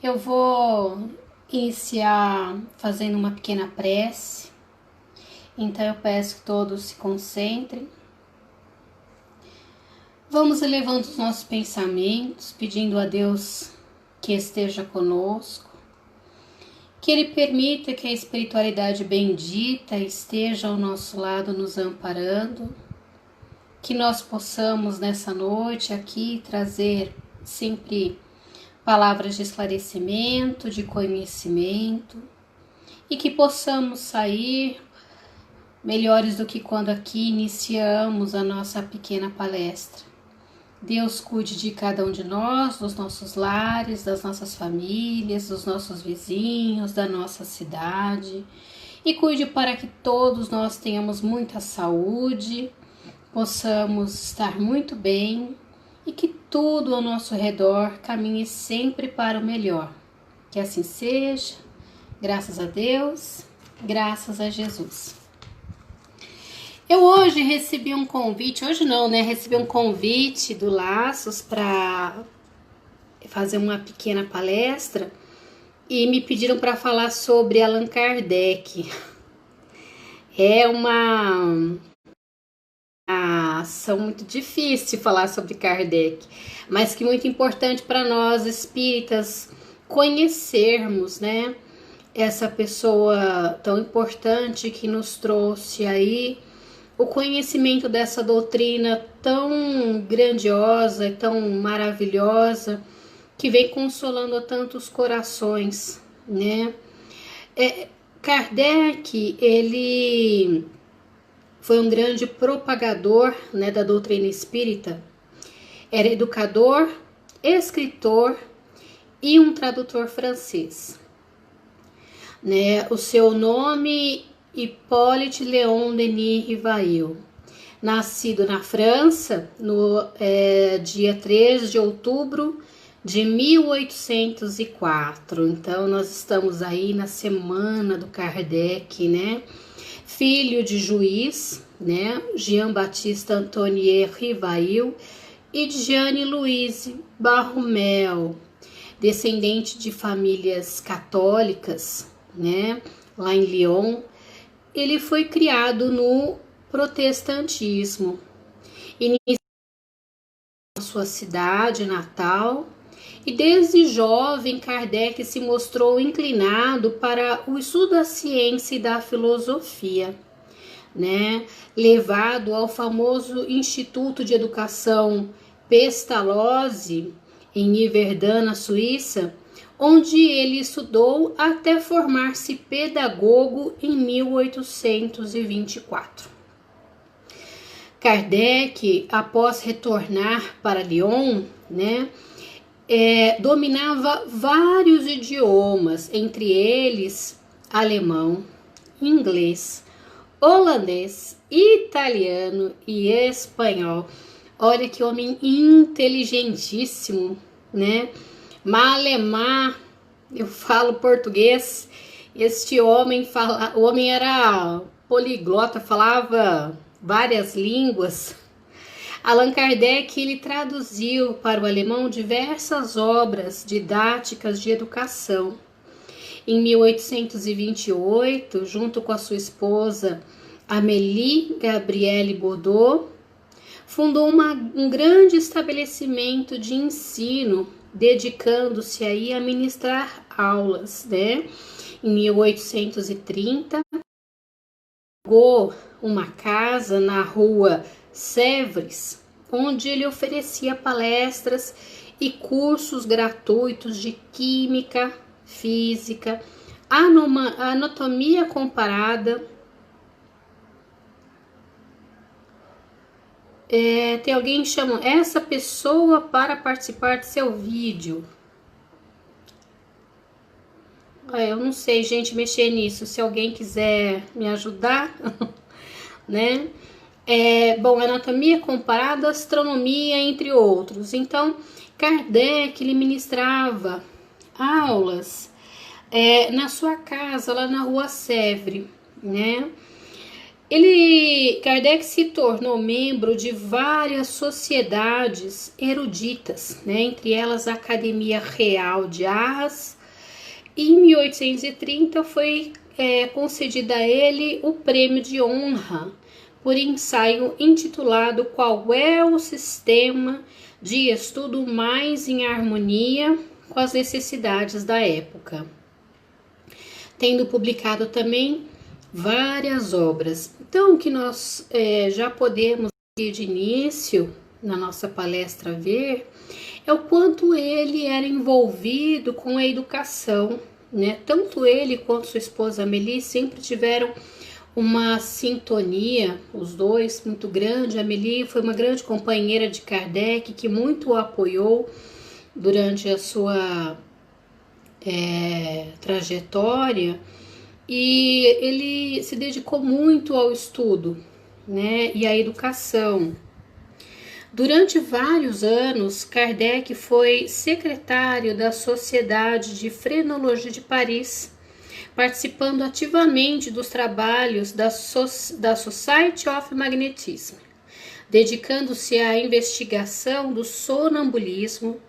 Eu vou iniciar fazendo uma pequena prece, então eu peço que todos se concentrem. Vamos elevando os nossos pensamentos, pedindo a Deus que esteja conosco, que Ele permita que a espiritualidade bendita esteja ao nosso lado nos amparando, que nós possamos nessa noite aqui trazer sempre palavras de esclarecimento, de conhecimento, e que possamos sair melhores do que quando aqui iniciamos a nossa pequena palestra. Deus cuide de cada um de nós, dos nossos lares, das nossas famílias, dos nossos vizinhos, da nossa cidade, e cuide para que todos nós tenhamos muita saúde, possamos estar muito bem e que tudo ao nosso redor caminhe sempre para o melhor. Que assim seja, graças a Deus, graças a Jesus. Eu hoje recebi um convite, recebi um convite do Laços para fazer uma pequena palestra e me pediram para falar sobre Allan Kardec. É uma ação muito difícil falar sobre Kardec, mas que muito importante para nós espíritas conhecermos, né? Essa pessoa tão importante que nos trouxe aí o conhecimento dessa doutrina tão grandiosa e tão maravilhosa que vem consolando a tantos corações, né? Kardec, ele foi um grande propagador, né, da doutrina espírita, era educador, escritor e um tradutor francês, né? O seu nome, Hippolyte Léon Denis Rivail, nascido na França no dia 3 de outubro de 1804. Então nós estamos aí na semana do Kardec, né? Filho de juiz, né? Jean-Baptiste Antoine Rivail e de Jeanne-Louise Barrumel, descendente de famílias católicas, né? Lá em Lyon. Ele foi criado no protestantismo, iniciou na sua cidade natal, e desde jovem Kardec se mostrou inclinado para o estudo da ciência e da filosofia, né? Levado ao famoso Instituto de Educação Pestalozzi, em Yverdun, na Suíça, onde ele estudou até formar-se pedagogo em 1824. Kardec, após retornar para Lyon, né, dominava vários idiomas, entre eles alemão, inglês, holandês, italiano e espanhol. Olha que homem inteligentíssimo, né? Malemar, eu falo português. Este homem o homem era poliglota, falava várias línguas. Allan Kardec, ele traduziu para o alemão diversas obras didáticas de educação. Em 1828, junto com a sua esposa Amélie Gabrielle Baudot, fundou um grande estabelecimento de ensino, dedicando-se aí a ministrar aulas, né? Em 1830, pagou uma casa na rua Sèvres, onde ele oferecia palestras e cursos gratuitos de química, física, anatomia comparada. Tem alguém que chama essa pessoa para participar de seu vídeo. Eu não sei, gente, mexer nisso. Se alguém quiser me ajudar, né? Bom, anatomia comparada, astronomia, entre outros. Então, Kardec, ele ministrava aulas na sua casa, lá na rua Sèvres, né? Kardec se tornou membro de várias sociedades eruditas, né? Entre elas a Academia Real de Arras, e em 1830 foi concedido a ele o prêmio de honra por ensaio intitulado Qual é o sistema de estudo mais em harmonia com as necessidades da época, tendo publicado também várias obras. Então, o que nós já podemos de início na nossa palestra ver é o quanto ele era envolvido com a educação, né? Tanto ele quanto sua esposa Amélie sempre tiveram uma sintonia, os dois, muito grande. A Amélie foi uma grande companheira de Kardec, que muito o apoiou durante a sua trajetória, e ele se dedicou muito ao estudo, né, e à educação. Durante vários anos, Kardec foi secretário da Sociedade de Frenologia de Paris, participando ativamente dos trabalhos da Society of Magnetism, dedicando-se à investigação do sonambulismo,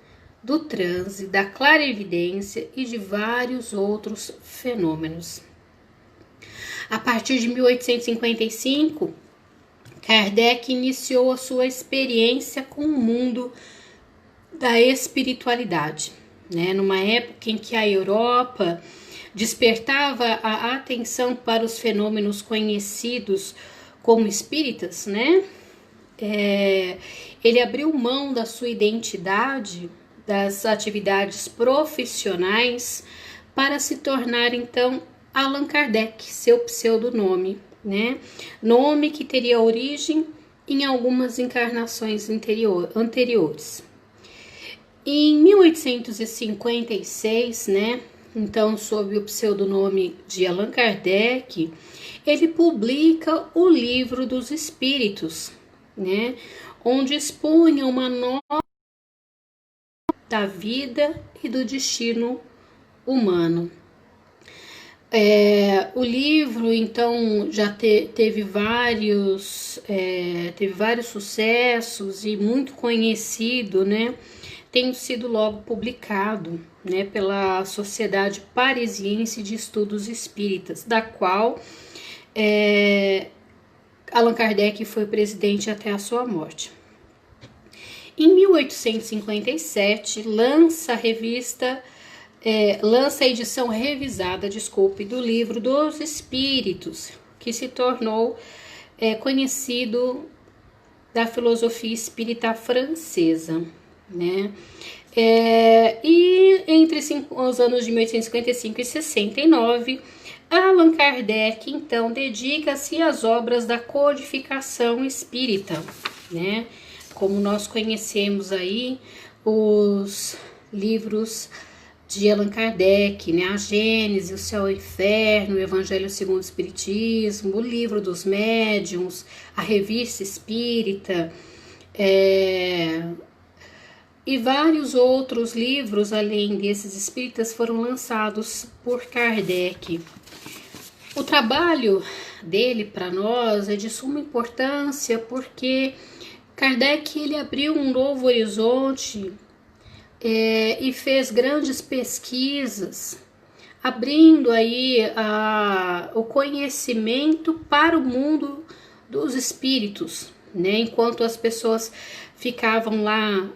do transe, da clarividência e de vários outros fenômenos. A partir de 1855, Kardec iniciou a sua experiência com o mundo da espiritualidade, né? Numa época em que a Europa despertava a atenção para os fenômenos conhecidos como espíritas, né? Ele abriu mão da sua identidade, das atividades profissionais, para se tornar então Allan Kardec, seu pseudonome, né? Nome que teria origem em algumas encarnações anteriores. Em 1856, né? Então, sob o pseudonome de Allan Kardec, ele publica o Livro dos Espíritos, né? Onde expunha uma nova da vida e do destino humano. O livro, então, já teve vários sucessos e muito conhecido, né? Tendo sido logo publicado, né, pela Sociedade Parisiense de Estudos Espíritas, da qual Allan Kardec foi presidente até a sua morte. Em 1857, lança a edição revisada, do Livro dos Espíritos, que se tornou conhecido da filosofia espírita francesa, né? E entre os anos de 1855 e 69, Allan Kardec, então, dedica-se às obras da codificação espírita, né? Como nós conhecemos aí os livros de Allan Kardec, né? A Gênese, o Céu e o Inferno, o Evangelho segundo o Espiritismo, o Livro dos Médiuns, a Revista Espírita, e vários outros livros, além desses espíritas, foram lançados por Kardec. O trabalho dele para nós é de suma importância, porque Kardec ele abriu um novo horizonte e fez grandes pesquisas, abrindo aí o conhecimento para o mundo dos espíritos, né? Enquanto as pessoas ficavam lá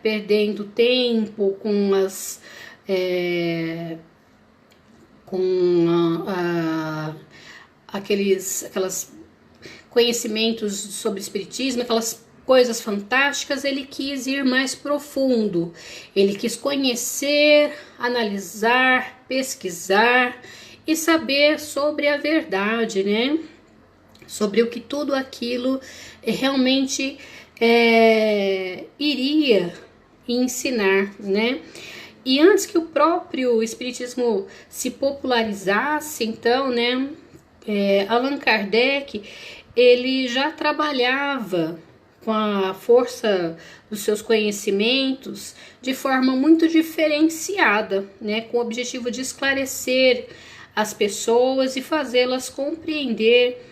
perdendo tempo com aquelas conhecimentos sobre espiritismo, aquelas coisas fantásticas, ele quis ir mais profundo, ele quis conhecer, analisar, pesquisar e saber sobre a verdade, né? Sobre o que tudo aquilo realmente iria ensinar, né? E antes que o próprio espiritismo se popularizasse, então, né, Allan Kardec, ele já trabalhava com a força dos seus conhecimentos de forma muito diferenciada, né, com o objetivo de esclarecer as pessoas e fazê-las compreender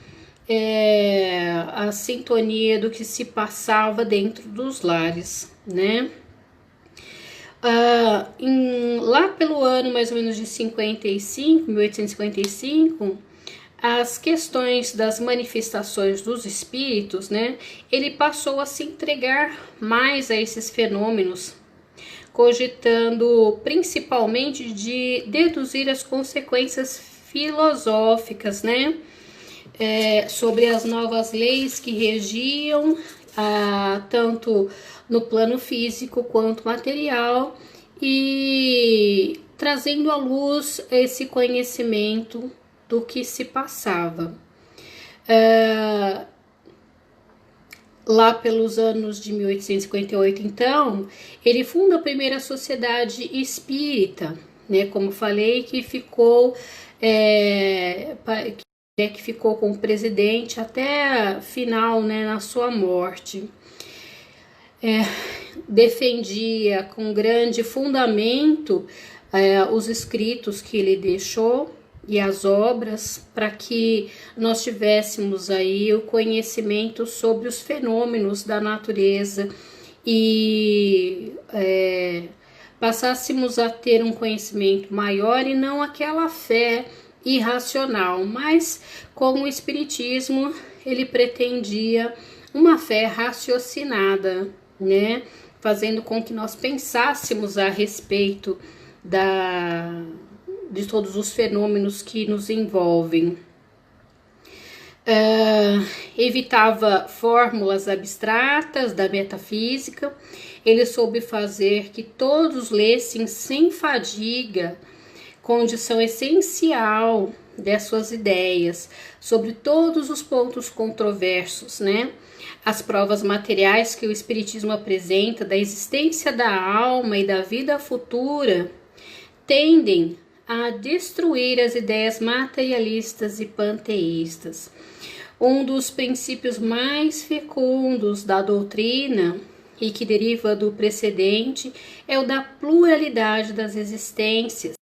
a sintonia do que se passava dentro dos lares, né? Lá pelo ano mais ou menos de 1855, as questões das manifestações dos espíritos, né? Ele passou a se entregar mais a esses fenômenos, cogitando principalmente de deduzir as consequências filosóficas, né? Sobre as novas leis que regiam tanto no plano físico quanto material, e trazendo à luz esse conhecimento do que se passava. Lá pelos anos de 1858, então, ele funda a primeira sociedade espírita, né? Como falei, que ficou que ficou com o presidente até final, né, na sua morte. Defendia com grande fundamento os escritos que ele deixou e as obras, para que nós tivéssemos aí o conhecimento sobre os fenômenos da natureza e passássemos a ter um conhecimento maior e não aquela fé irracional. Mas com o Espiritismo ele pretendia uma fé raciocinada, né? Fazendo com que nós pensássemos a respeito de todos os fenômenos que nos envolvem. Evitava fórmulas abstratas da metafísica. Ele soube fazer que todos lessem sem fadiga, condição essencial das suas ideias sobre todos os pontos controversos, né? As provas materiais que o Espiritismo apresenta da existência da alma e da vida futura tendem a destruir as ideias materialistas e panteístas. Um dos princípios mais fecundos da doutrina e que deriva do precedente é o da pluralidade das existências,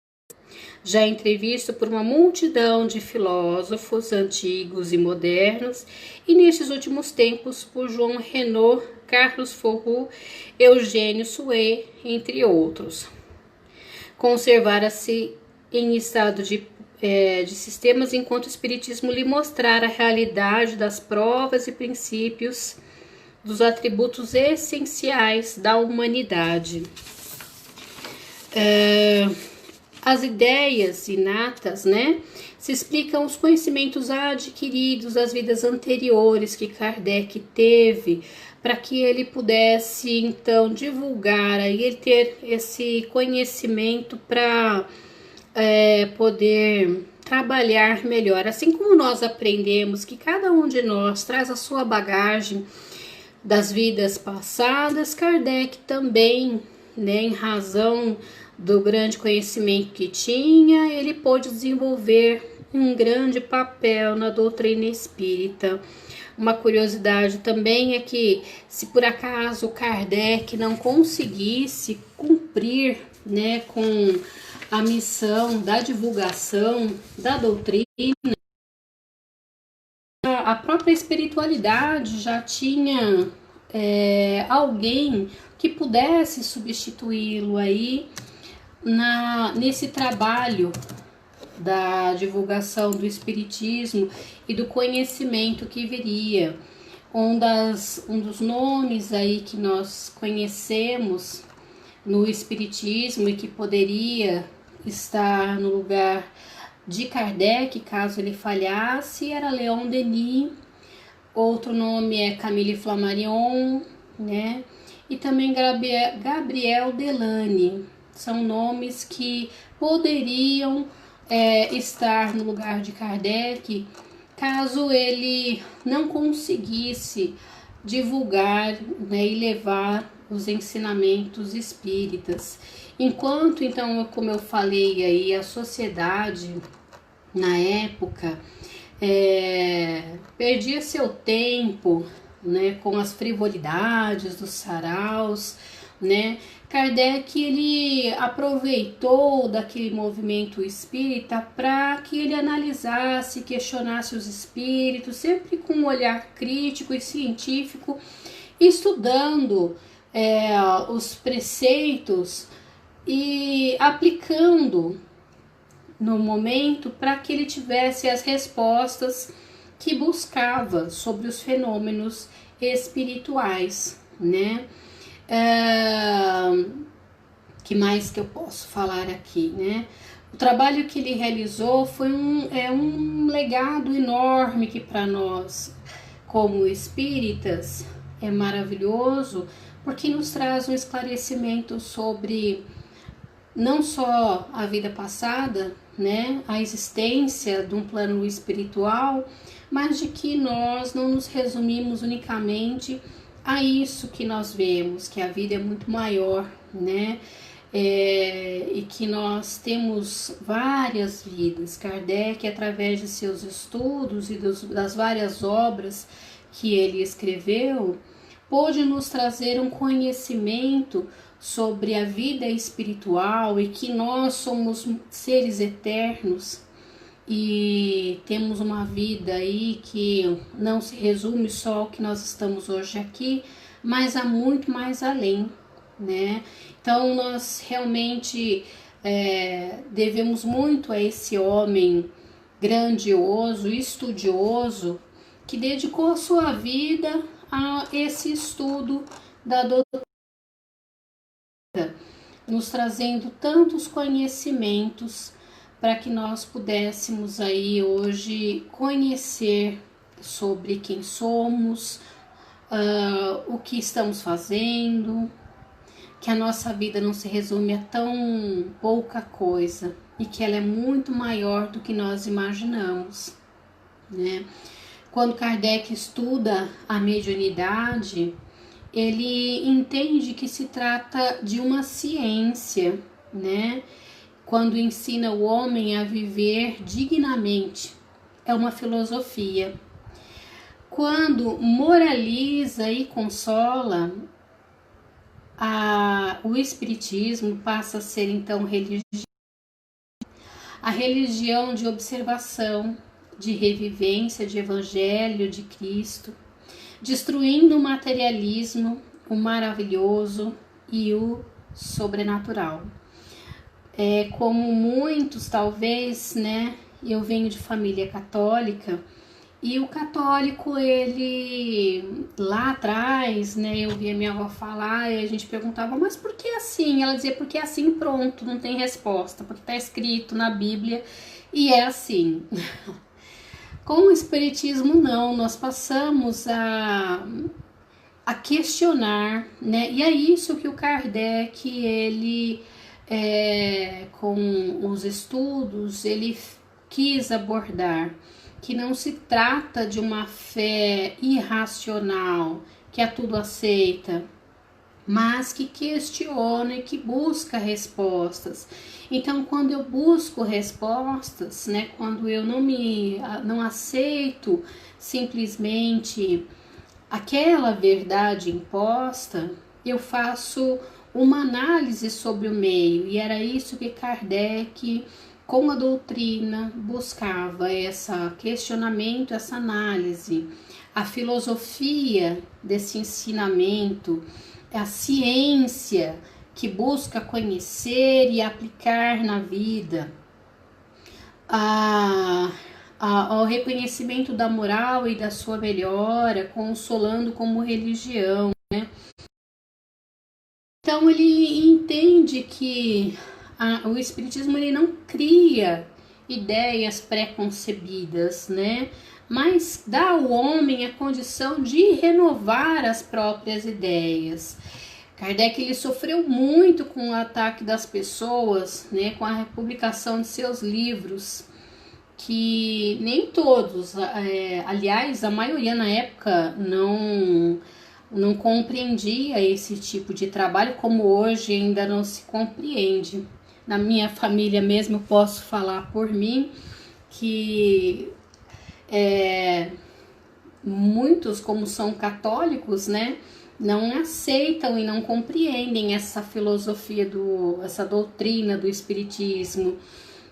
já entrevisto por uma multidão de filósofos antigos e modernos, e nestes últimos tempos por João Renaud, Carlos Forroux, Eugênio Souet, entre outros. Conservara-se em estado de sistemas, enquanto o Espiritismo lhe mostrara a realidade das provas e princípios dos atributos essenciais da humanidade. As ideias inatas, né, se explicam os conhecimentos adquiridos das vidas anteriores que Kardec teve, para que ele pudesse então divulgar, aí ele ter esse conhecimento para poder trabalhar melhor. Assim como nós aprendemos que cada um de nós traz a sua bagagem das vidas passadas, Kardec também, né, em razão do grande conhecimento que tinha, ele pôde desenvolver um grande papel na doutrina espírita. Uma curiosidade também é que, se por acaso Kardec não conseguisse cumprir, né, com a missão da divulgação da doutrina, a própria espiritualidade já tinha alguém que pudesse substituí-lo aí nesse trabalho da divulgação do Espiritismo e do conhecimento que viria. Um dos nomes aí que nós conhecemos no Espiritismo e que poderia estar no lugar de Kardec, caso ele falhasse, era Leon Denis. Outro nome é Camille Flammarion, né? E também Gabriel Delany. São nomes que poderiam estar no lugar de Kardec, caso ele não conseguisse divulgar, né, e levar os ensinamentos espíritas. Enquanto, então, como eu falei aí, a sociedade na época perdia seu tempo, né, com as frivolidades dos saraus, né? Kardec, ele aproveitou daquele movimento espírita para que ele analisasse, questionasse os espíritos, sempre com um olhar crítico e científico, estudando os preceitos e aplicando no momento para que ele tivesse as respostas que buscava sobre os fenômenos espirituais, né? Que mais que eu posso falar aqui, né? O trabalho que ele realizou foi um legado enorme que para nós, como espíritas, é maravilhoso, porque nos traz um esclarecimento sobre não só a vida passada, né, a existência de um plano espiritual, mas de que nós não nos resumimos unicamente a isso que nós vemos, que a vida é muito maior, né, e que nós temos várias vidas. Kardec, através de seus estudos e das várias obras que ele escreveu, pôde nos trazer um conhecimento sobre a vida espiritual e que nós somos seres eternos e temos uma vida aí que não se resume só ao que nós estamos hoje aqui, mas há muito mais além, né? Então nós realmente devemos muito a esse homem grandioso, estudioso, que dedicou a sua vida a esse estudo da doutrina, nos trazendo tantos conhecimentos para que nós pudéssemos aí hoje conhecer sobre quem somos, o que estamos fazendo, que a nossa vida não se resume a tão pouca coisa e que ela é muito maior do que nós imaginamos, né? Quando Kardec estuda a mediunidade, ele entende que se trata de uma ciência, né? Quando ensina o homem a viver dignamente, é uma filosofia. Quando moraliza e consola, o espiritismo passa a ser então a religião de observação, de revivência, de evangelho de Cristo, destruindo o materialismo, o maravilhoso e o sobrenatural. Como muitos, talvez, né? Eu venho de família católica e o católico, ele lá atrás, né? Eu via minha avó falar e a gente perguntava, mas por que assim? Ela dizia, porque é assim, pronto, não tem resposta, porque está escrito na Bíblia e é assim. Com o espiritismo não, nós passamos a questionar, né? E é isso que o Kardec, ele com os estudos, ele quis abordar, que não se trata de uma fé irracional, que a tudo aceita, mas que questiona e que busca respostas. Então, quando eu busco respostas, né, quando eu não aceito simplesmente aquela verdade imposta, eu faço uma análise sobre o meio, e era isso que Kardec, com a doutrina, buscava, esse questionamento, essa análise, a filosofia desse ensinamento, a ciência que busca conhecer e aplicar na vida, ao reconhecimento da moral e da sua melhora, consolando como religião, né? Então ele entende que o espiritismo, ele não cria ideias pré-concebidas, né? Mas dá ao homem a condição de renovar as próprias ideias. Kardec, ele sofreu muito com o ataque das pessoas, né, com a publicação de seus livros, que nem todos, aliás, a maioria na época não compreendia esse tipo de trabalho, como hoje ainda não se compreende. Na minha família mesmo, eu posso falar por mim, que muitos, como são católicos, né, não aceitam e não compreendem essa filosofia, essa doutrina do espiritismo.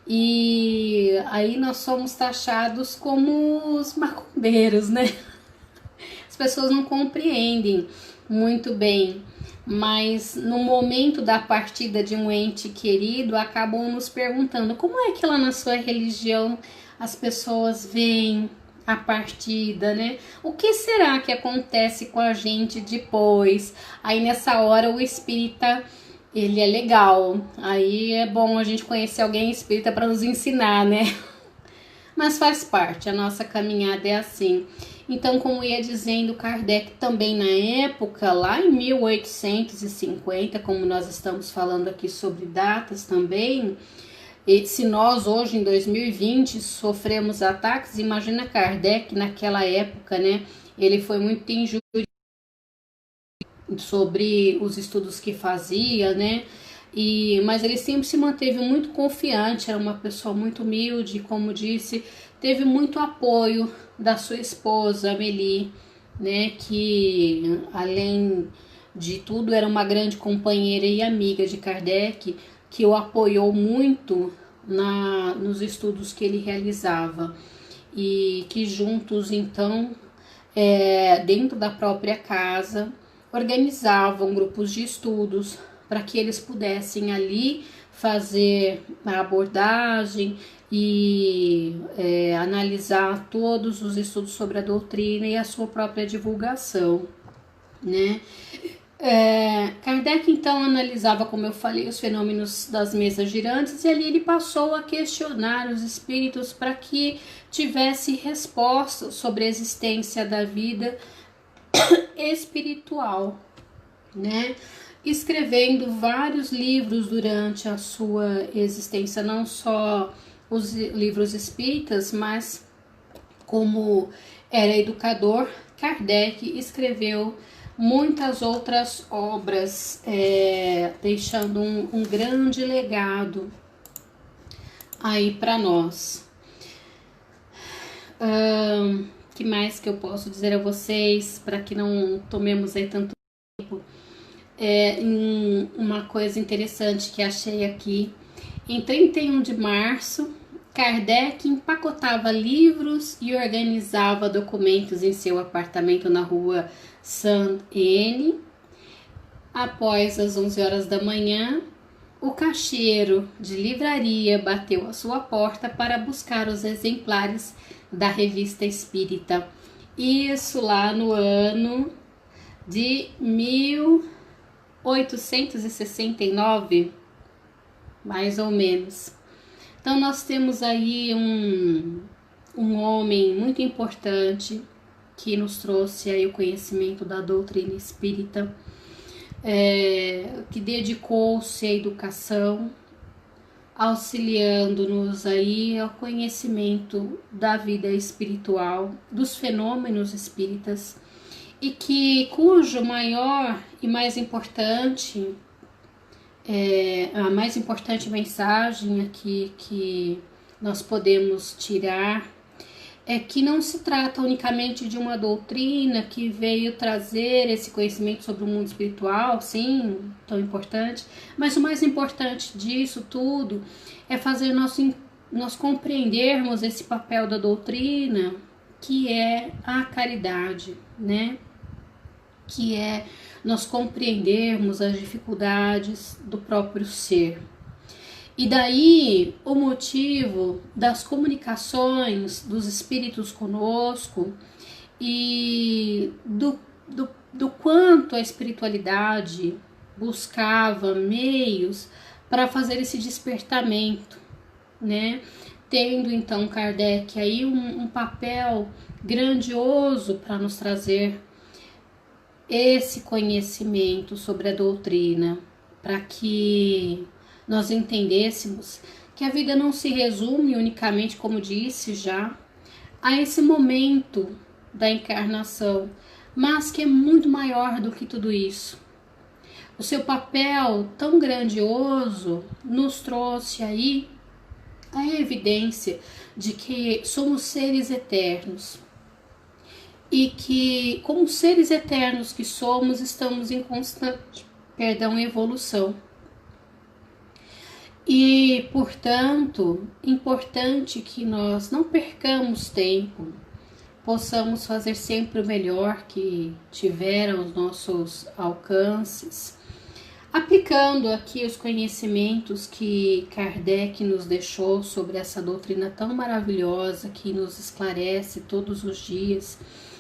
E aí nós somos taxados como os macumbeiros, né? As pessoas não compreendem muito bem, mas no momento da partida de um ente querido, acabam nos perguntando como é que lá na sua religião as pessoas veem a partida, né? O que será que acontece com a gente depois? Aí nessa hora o espírita, ele é legal, aí é bom a gente conhecer alguém espírita para nos ensinar, né? Mas faz parte, a nossa caminhada é assim. Então, como ia dizendo, Kardec também na época, lá em 1850, como nós estamos falando aqui sobre datas também, e se nós hoje em 2020 sofremos ataques, imagina Kardec naquela época, né? Ele foi muito injuriado sobre os estudos que fazia, né? Mas ele sempre se manteve muito confiante, era uma pessoa muito humilde, como disse, teve muito apoio da sua esposa, Amélie, né? Que além de tudo era uma grande companheira e amiga de Kardec, que o apoiou muito nos estudos que ele realizava e que juntos então dentro da própria casa organizavam grupos de estudos para que eles pudessem ali fazer a abordagem e analisar todos os estudos sobre a doutrina e a sua própria divulgação, né? Kardec então analisava, como eu falei, os fenômenos das mesas girantes, e ali ele passou a questionar os espíritos para que tivesse respostas sobre a existência da vida espiritual, né? Escrevendo vários livros durante a sua existência, não só os livros espíritas, mas como era educador, Kardec escreveu muitas outras obras, deixando um grande legado aí para nós. Que mais que eu posso dizer a vocês, para que não tomemos aí tanto tempo? Uma coisa interessante que achei aqui. Em 31 de março, Kardec empacotava livros e organizava documentos em seu apartamento na rua Saint-Denis. Após as 11 horas da manhã, o caixeiro de livraria bateu à sua porta para buscar os exemplares da Revista Espírita. Isso lá no ano de 1869, mais ou menos. Então nós temos aí um homem muito importante que nos trouxe aí o conhecimento da doutrina espírita, que dedicou-se à educação, auxiliando-nos aí ao conhecimento da vida espiritual, dos fenômenos espíritas, e cujo maior e mais importante, a mais importante mensagem aqui que nós podemos tirar é que não se trata unicamente de uma doutrina que veio trazer esse conhecimento sobre o mundo espiritual, sim, tão importante, mas o mais importante disso tudo é fazer nós compreendermos esse papel da doutrina, que é a caridade, né? Que é nós compreendermos as dificuldades do próprio ser. E daí o motivo das comunicações dos espíritos conosco e do quanto a espiritualidade buscava meios para fazer esse despertamento, né? Tendo então Kardec aí um papel grandioso para nos trazer esse conhecimento sobre a doutrina, para que nós entendêssemos que a vida não se resume unicamente, como disse já, a esse momento da encarnação, mas que é muito maior do que tudo isso. O seu papel tão grandioso nos trouxe aí a evidência de que somos seres eternos e que, como seres eternos que somos, estamos em constante, evolução. E, portanto, importante que nós não percamos tempo, possamos fazer sempre o melhor que tiver aos nossos alcances, aplicando aqui os conhecimentos que Kardec nos deixou sobre essa doutrina tão maravilhosa que nos esclarece todos os dias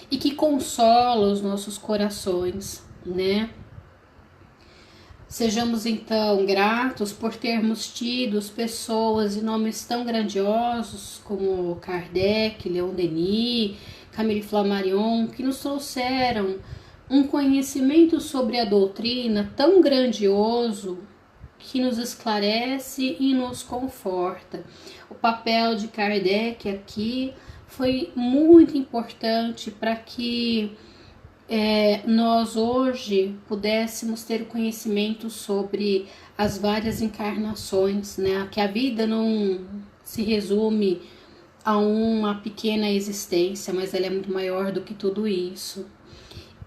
e que consola os nossos corações, né? Sejamos então gratos por termos tido pessoas e nomes tão grandiosos como Kardec, Leon Denis, Camille Flammarion, que nos trouxeram um conhecimento sobre a doutrina tão grandioso que nos esclarece e nos conforta. O papel de Kardec aqui foi muito importante para que nós hoje pudéssemos ter conhecimento sobre as várias encarnações, né? Que a vida não se resume a uma pequena existência, mas ela é muito maior do que tudo isso.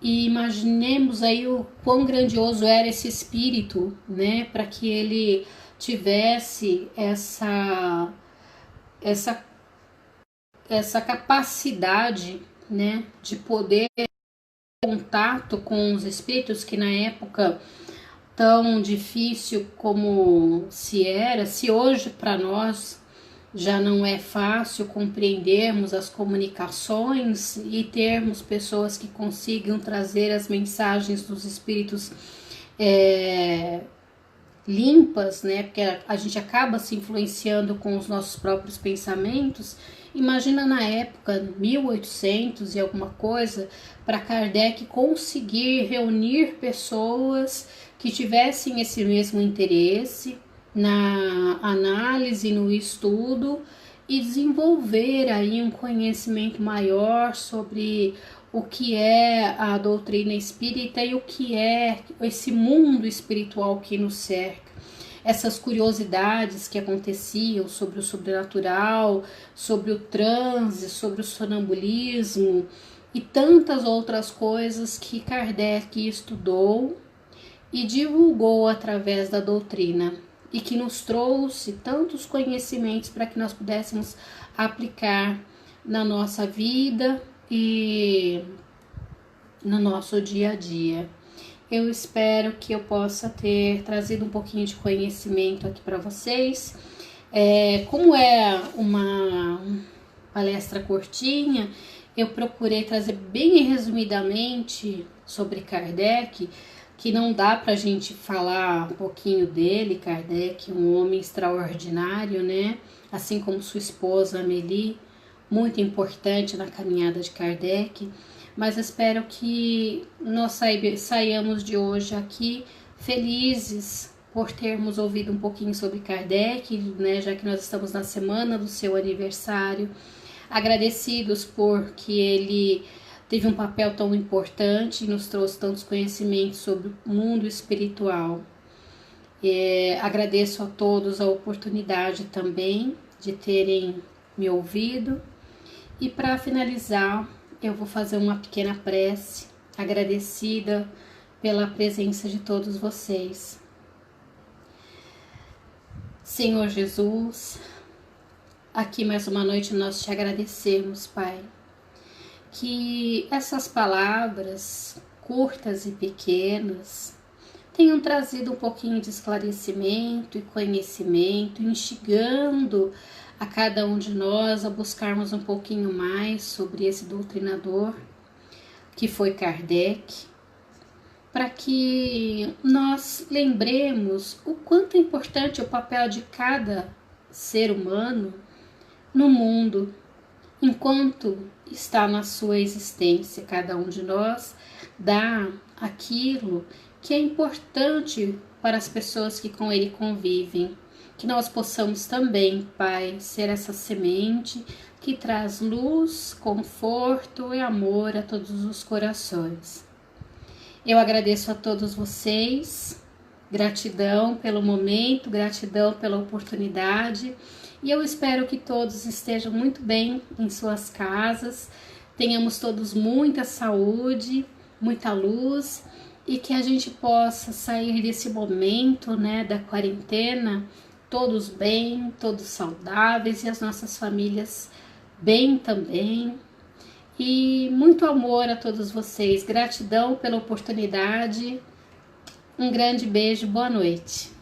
E imaginemos aí o quão grandioso era esse espírito, né? Para que ele tivesse essa capacidade, né? De poder contato com os espíritos, que na época tão difícil como se hoje para nós já não é fácil compreendermos as comunicações e termos pessoas que consigam trazer as mensagens dos espíritos limpas, né? Porque a gente acaba se influenciando com os nossos próprios pensamentos. Imagina na época, 1800 e alguma coisa, para Kardec conseguir reunir pessoas que tivessem esse mesmo interesse na análise, no estudo e desenvolver aí um conhecimento maior sobre o que é a doutrina espírita e o que é esse mundo espiritual que nos cerca. Essas curiosidades que aconteciam sobre o sobrenatural, sobre o transe, sobre o sonambulismo e tantas outras coisas que Kardec estudou e divulgou através da doutrina e que nos trouxe tantos conhecimentos para que nós pudéssemos aplicar na nossa vida e no nosso dia a dia. Eu espero que eu possa ter trazido um pouquinho de conhecimento aqui para vocês. Como é uma palestra curtinha, eu procurei trazer bem resumidamente sobre Kardec, que não dá para a gente falar um pouquinho dele. Kardec, um homem extraordinário, né? Assim como sua esposa Amélie, muito importante na caminhada de Kardec. Mas espero que nós saiamos de hoje aqui felizes por termos ouvido um pouquinho sobre Kardec, né, já que nós estamos na semana do seu aniversário, agradecidos porque ele teve um papel tão importante e nos trouxe tantos conhecimentos sobre o mundo espiritual. Agradeço a todos a oportunidade também de terem me ouvido. E para finalizar, eu vou fazer uma pequena prece, agradecida pela presença de todos vocês. Senhor Jesus, aqui mais uma noite nós te agradecemos, Pai, que essas palavras curtas e pequenas tenham trazido um pouquinho de esclarecimento e conhecimento, instigando a cada um de nós a buscarmos um pouquinho mais sobre esse doutrinador que foi Kardec, para que nós lembremos o quanto é importante o papel de cada ser humano no mundo, enquanto está na sua existência. Cada um de nós dá aquilo que é importante para as pessoas que com ele convivem. Que nós possamos também, Pai, ser essa semente que traz luz, conforto e amor a todos os corações. Eu agradeço a todos vocês, gratidão pelo momento, gratidão pela oportunidade, e eu espero que todos estejam muito bem em suas casas, tenhamos todos muita saúde, muita luz e que a gente possa sair desse momento, né, da quarentena, todos bem, todos saudáveis e as nossas famílias bem também. E muito amor a todos vocês, gratidão pela oportunidade, um grande beijo, boa noite.